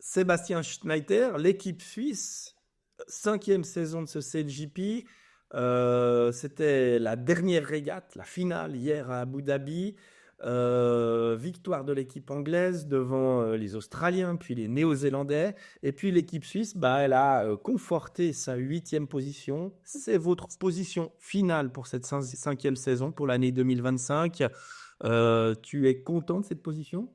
Sébastien Schneider, l'équipe suisse, 5e saison de ce CLJP. C'était la dernière régate, la finale hier à Abu Dhabi. Victoire de l'équipe anglaise devant les Australiens, puis les Néo-Zélandais. Et puis l'équipe suisse, elle a conforté sa 8e position. C'est votre position finale pour cette 5e saison, pour l'année 2025. Tu es content de cette position?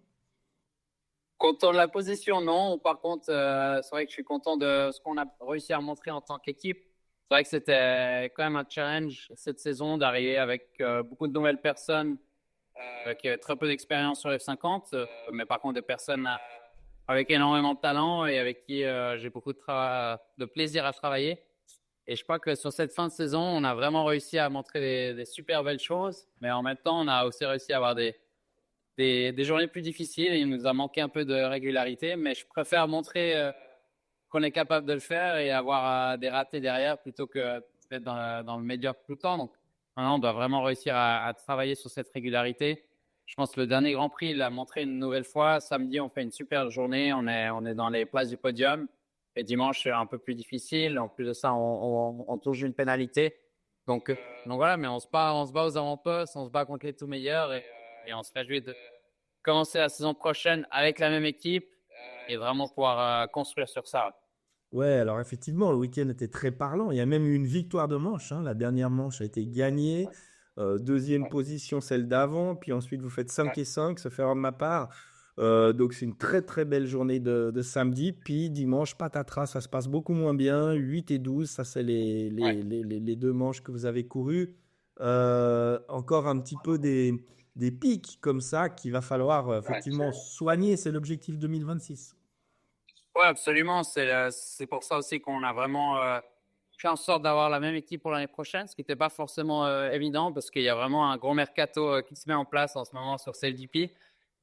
Content de la position, non. Par contre, c'est vrai que je suis content de ce qu'on a réussi à montrer en tant qu'équipe. C'est vrai que c'était quand même un challenge cette saison d'arriver avec beaucoup de nouvelles personnes qui avaient très peu d'expérience sur F50, mais par contre des personnes avec énormément de talent et avec qui j'ai beaucoup de plaisir à travailler. Et je crois que sur cette fin de saison, on a vraiment réussi à montrer des super belles choses, mais en même temps, on a aussi réussi à avoir des journées plus difficiles. Il nous a manqué un peu de régularité, mais je préfère montrer qu'on est capable de le faire et avoir des ratés derrière plutôt que d'être dans le médiocre tout le temps. Donc maintenant, on doit vraiment réussir à travailler sur cette régularité. Je pense que le dernier Grand Prix l'a montré une nouvelle fois. Samedi, on fait une super journée. On est dans les places du podium. Et dimanche, c'est un peu plus difficile. En plus de ça, on touche une pénalité. Donc voilà, mais on se bat aux avant-postes, on se bat contre les tout meilleurs et on se réjouit de commencer la saison prochaine avec la même équipe et vraiment pouvoir construire sur ça. Ouais, alors effectivement, le week-end était très parlant. Il y a même eu une victoire de manche, hein. La dernière manche a été gagnée. Deuxième position, celle d'avant. Puis ensuite, vous faites 5 et 5, sauf erreur de ma part. Donc, c'est une très très belle journée de samedi. Puis dimanche, patatras, ça se passe beaucoup moins bien. 8 et 12, ça c'est Ouais. les deux manches que vous avez courues. Encore un petit peu des pics comme ça qu'il va falloir effectivement soigner. C'est l'objectif 2026. Ouais, absolument. C'est pour ça aussi qu'on a vraiment fait en sorte d'avoir la même équipe pour l'année prochaine, ce qui n'était pas forcément évident parce qu'il y a vraiment un gros mercato qui se met en place en ce moment sur CLDP.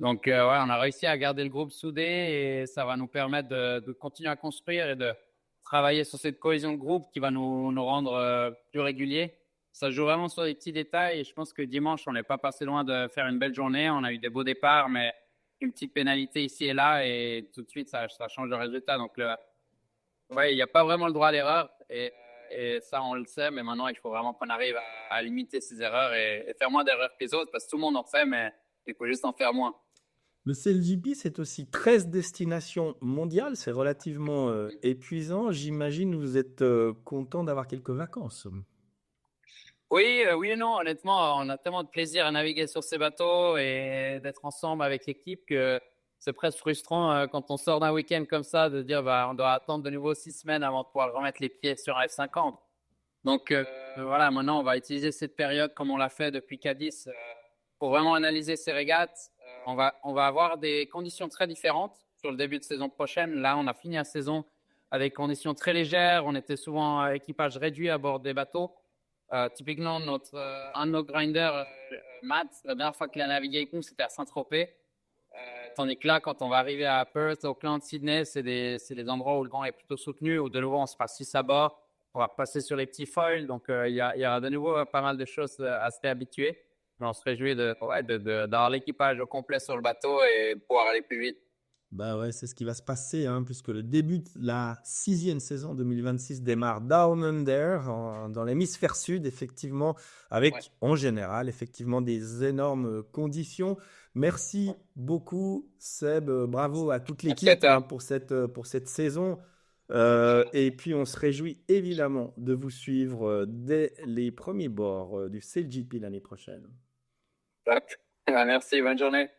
Donc, ouais, on a réussi à garder le groupe soudé et ça va nous permettre de continuer à construire et de travailler sur cette cohésion de groupe qui va nous rendre plus réguliers. Ça joue vraiment sur des petits détails et je pense que dimanche, on n'est pas passé loin de faire une belle journée. On a eu des beaux départs, mais une petite pénalité ici et là et tout de suite, ça change le résultat. Donc, ouais, il n'y a pas vraiment le droit à l'erreur et ça, on le sait, mais maintenant, il faut vraiment qu'on arrive à limiter ces erreurs et faire moins d'erreurs que les autres parce que tout le monde en fait, mais il faut juste en faire moins. Le CLJP, c'est aussi 13 destinations mondiales. C'est relativement épuisant. J'imagine que vous êtes content d'avoir quelques vacances. Oui, oui et non. Honnêtement, on a tellement de plaisir à naviguer sur ces bateaux et d'être ensemble avec l'équipe que c'est presque frustrant quand on sort d'un week-end comme ça de dire bah, on doit attendre de nouveau 6 semaines avant de pouvoir remettre les pieds sur un F50. Donc voilà, maintenant on va utiliser cette période comme on l'a fait depuis Cadiz pour vraiment analyser ces régates. On va avoir des conditions très différentes sur le début de saison prochaine. Là, on a fini la saison avec des conditions très légères. On était souvent équipage réduit à bord des bateaux. Typiquement, un de nos grinders, Matt, la dernière fois qu'il a navigué avec nous, c'était à Saint-Tropez. Tandis que là, quand on va arriver à Perth, Auckland, Sydney, c'est des endroits où le vent est plutôt soutenu, où de nouveau on se passe 6 à bord. On va passer sur les petits foils, donc il y a de nouveau pas mal de choses à se réhabituer. Mais on se réjouit d'avoir l'équipage au complet sur le bateau et de pouvoir aller plus vite. Bah ouais, c'est ce qui va se passer, hein, puisque le début de la 6e saison 2026 démarre Down Under, dans l'hémisphère sud, effectivement, Ouais. avec en général, effectivement, des énormes conditions. Merci beaucoup, Seb. Bravo à toute Merci à l'équipe hein, toi. pour cette saison. Et puis, on se réjouit évidemment de vous suivre dès les premiers bords du CLGP l'année prochaine. Merci, bonne journée.